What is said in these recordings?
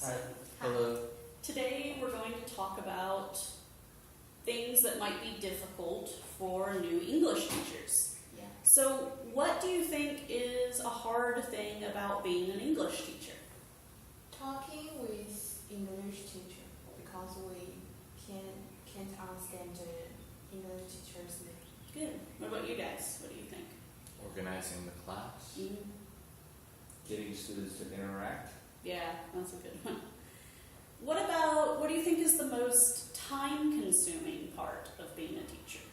Hi. Hello. Today we're going to talk about things that might be difficult for new English teachers. Yeah. So what do you think is a hard thing about being an English teacher? Talking with English teacher because we can't understand the English teacher's name. Good. What about you guys? What do you think? Organizing the class. Getting students to interact. Yeah, that's a good one. What do you think is the most time-consuming part of being a teacher?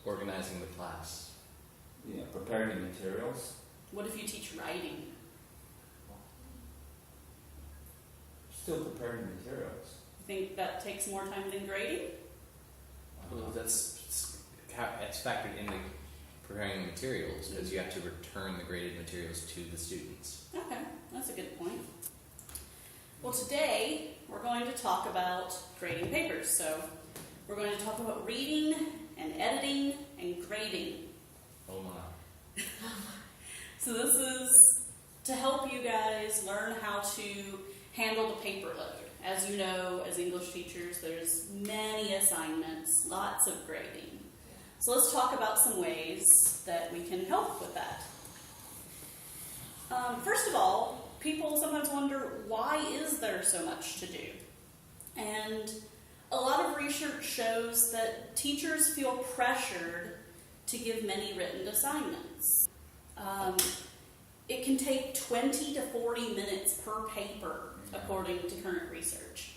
Organizing the class. Yeah, preparing the materials. What if you teach writing? Still preparing the materials. You think that takes more time than grading? Well, it's factored into preparing the materials because you have to return the graded materials to the students. Okay, that's a good point. Well, today we're going to talk about grading papers. So we're going to talk about reading and editing and grading. Oh my. So this is to help you guys learn how to handle the paper load. As you know, as English teachers, there's many assignments, lots of grading. So let's talk about some ways that we can help with that. First of all, people sometimes wonder, why is there so much to do? And a lot of research shows that teachers feel pressured to give many written assignments. It can take 20 to 40 minutes per paper, according to current research.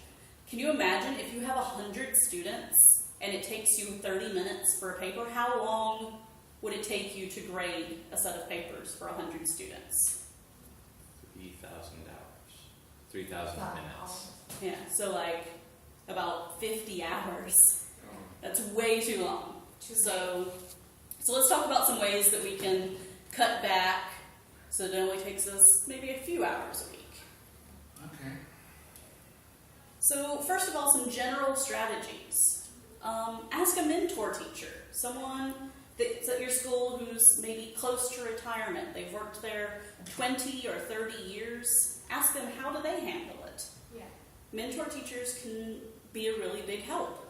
Can you imagine if you have 100 students and it takes you 30 minutes for a paper? How long would it take you to grade a set of papers for 100 students? 3,000 hours. 3,000 minutes. Yeah, so like about 50 hours. That's way too long. So let's talk about some ways that we can cut back so that it only takes us maybe a few hours a week. Okay. So first of all, some general strategies. Ask a mentor teacher, someone that's at your school who's maybe close to retirement. They've worked there 20 or 30 years. Ask them, how do they handle it? Yeah. Mentor teachers can be a really big help.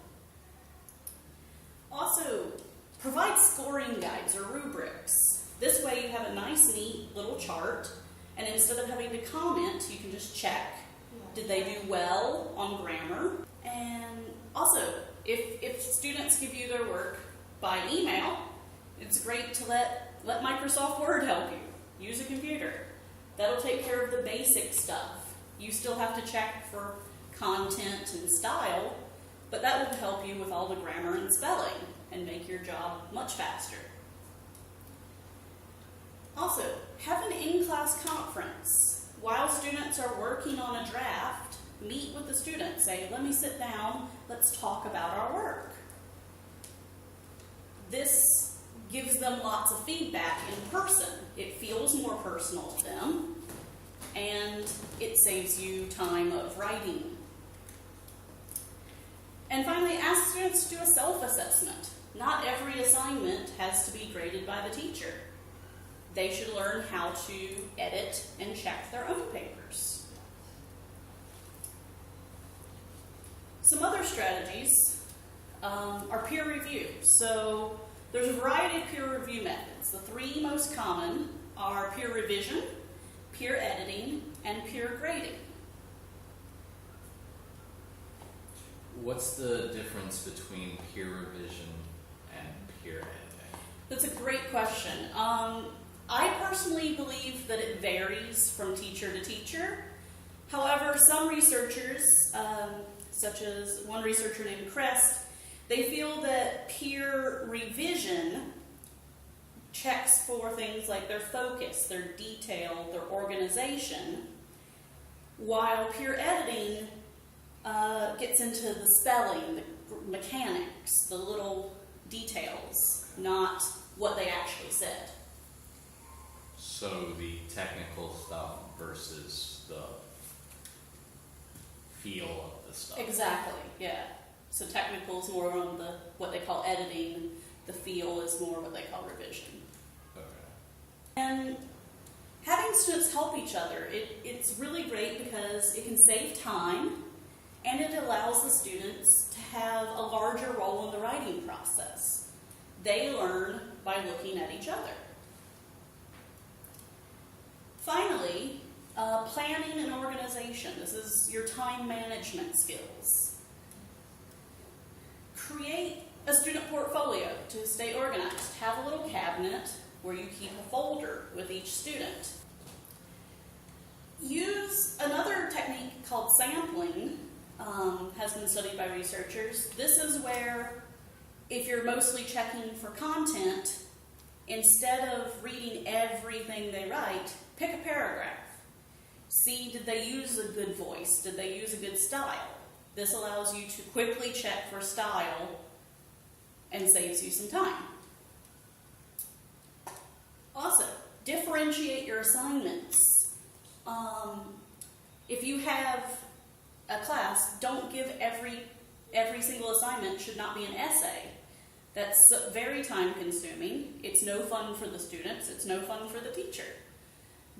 Also, provide scoring guides or rubrics. This way you have a nice, neat little chart, and instead of having to comment, you can just check. Did they do well on grammar? And also, if students give you their work by email, it's great to let Microsoft Word help you. Use a computer. That'll take care of the basic stuff. You still have to check for content and style, but that will help you with all the grammar and spelling and make your job much faster. Also, have an in-class conference. While students are working on a draft, meet with the students. Say, let me sit down, let's talk about our work. This gives them lots of feedback in person. It feels more personal to them, and it saves you time of writing. And finally, ask students to do a self-assessment. Not every assignment has to be graded by the teacher. They should learn how to edit and check their own papers. Some other strategies are peer review. So there's a variety of peer review methods. The three most common are peer revision, peer editing, and peer grading. What's the difference between peer revision and peer editing? That's a great question. I personally believe that it varies from teacher to teacher. However, some researchers, such as one researcher named Crest, they feel that peer revision checks for things like their focus, their detail, their organization, while peer editing gets into the spelling, the mechanics, the little details, not what they actually said. So the technical stuff versus the feel of the stuff. Exactly, yeah. So technical is more on what they call editing. The feel is more what they call revision. Okay. And having having students help each other, it's really great because it can save time and it allows the students to have a larger role in the writing process. They learn by looking at each other. Finally, planning and organization. This is your time management skills. Create a student portfolio to stay organized. Have a little cabinet where you keep a folder with each student. Use another technique called sampling, has been studied by researchers. This is where, if you're mostly checking for content, instead of reading everything they write, pick a paragraph. See, did they use a good voice? Did they use a good style? This allows you to quickly check for style and saves you some time. Also, differentiate your assignments. If you have a class, don't give every single assignment should not be an essay. That's very time consuming. It's no fun for the students. It's no fun for the teacher.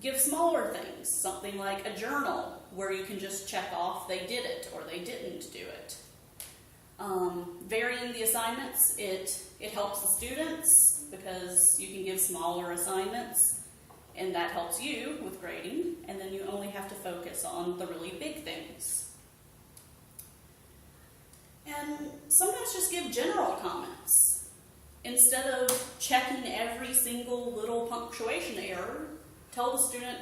Give smaller things, something like a journal where you can just check off they did it or they didn't do it. Varying the assignments, it helps the students because you can give smaller assignments and that helps you with grading, and then you only have to focus on the really big things. And sometimes just give general comments. Instead of checking every single little punctuation error, tell the student,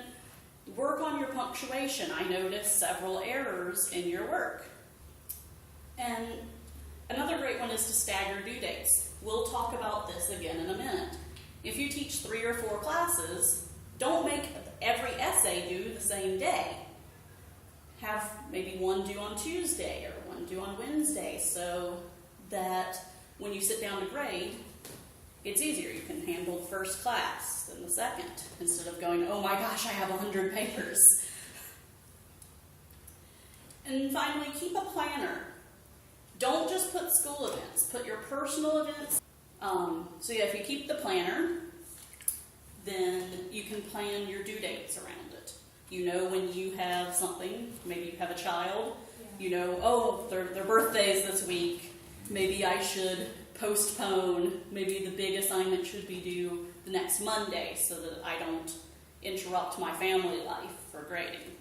work on your punctuation. I noticed several errors in your work. And another great one is to stagger due dates. We'll talk about this again in a minute. If you teach 3 or 4 classes, don't make every essay due the same day. Have maybe one due on Tuesday or one due on Wednesday so that when you sit down to grade, it's easier. You can handle the first class than the second instead of going, oh my gosh, I have 100 papers. And finally, keep a planner. Don't just put school events, put your personal events. So yeah, if you keep the planner, then you can plan your due dates around it. You know when you have something, maybe you have a child, you know, oh, their birthday's this week, maybe I should postpone, maybe the big assignment should be due the next Monday so that I don't interrupt my family life for grading.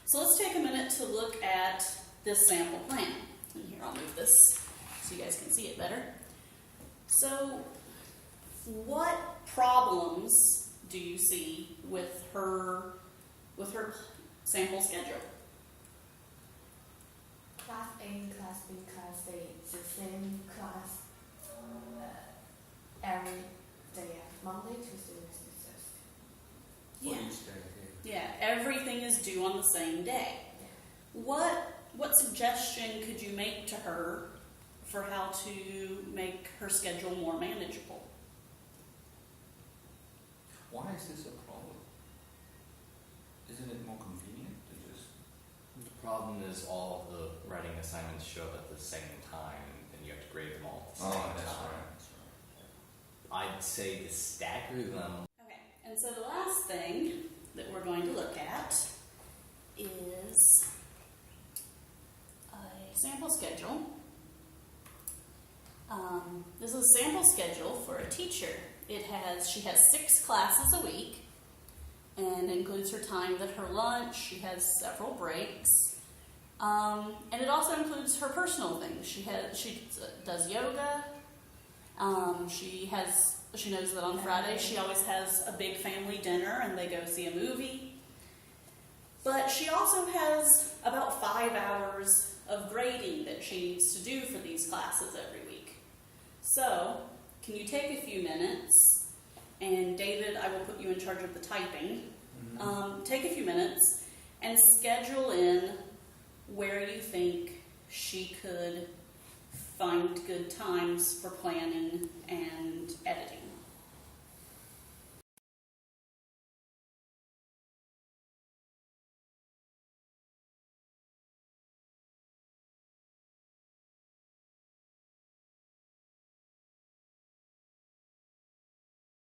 So let's take a minute to look at this sample plan. And here, I'll move this so you guys can see it better. So, what problems do you see with her sample schedule? Class A and Class B, Class A, it's the same class every day, Monday, Tuesday, Wednesday, Thursday. Yeah. For each day, Yeah, everything is due on the same day. Yeah. What suggestion could you make to her for how to make her schedule more manageable? Why is this a problem? Isn't it more convenient to just... The problem is all of the writing assignments show up at the same time, and you have to grade them all at the same time. That's right. I'd say to stagger them. Okay, and so the last thing that we're going to look at is a sample schedule. This is a sample schedule for a teacher. She has 6 classes a week and includes her time at her lunch. She has several breaks. And it also includes her personal things. She does yoga. She knows that on Friday she always has a big family dinner and they go see a movie. But she also has about 5 hours of grading that she needs to do for these classes every week. So, can you take a few minutes, and David, I will put you in charge of the typing. Take a few minutes and schedule in where you think she could find good times for planning and editing.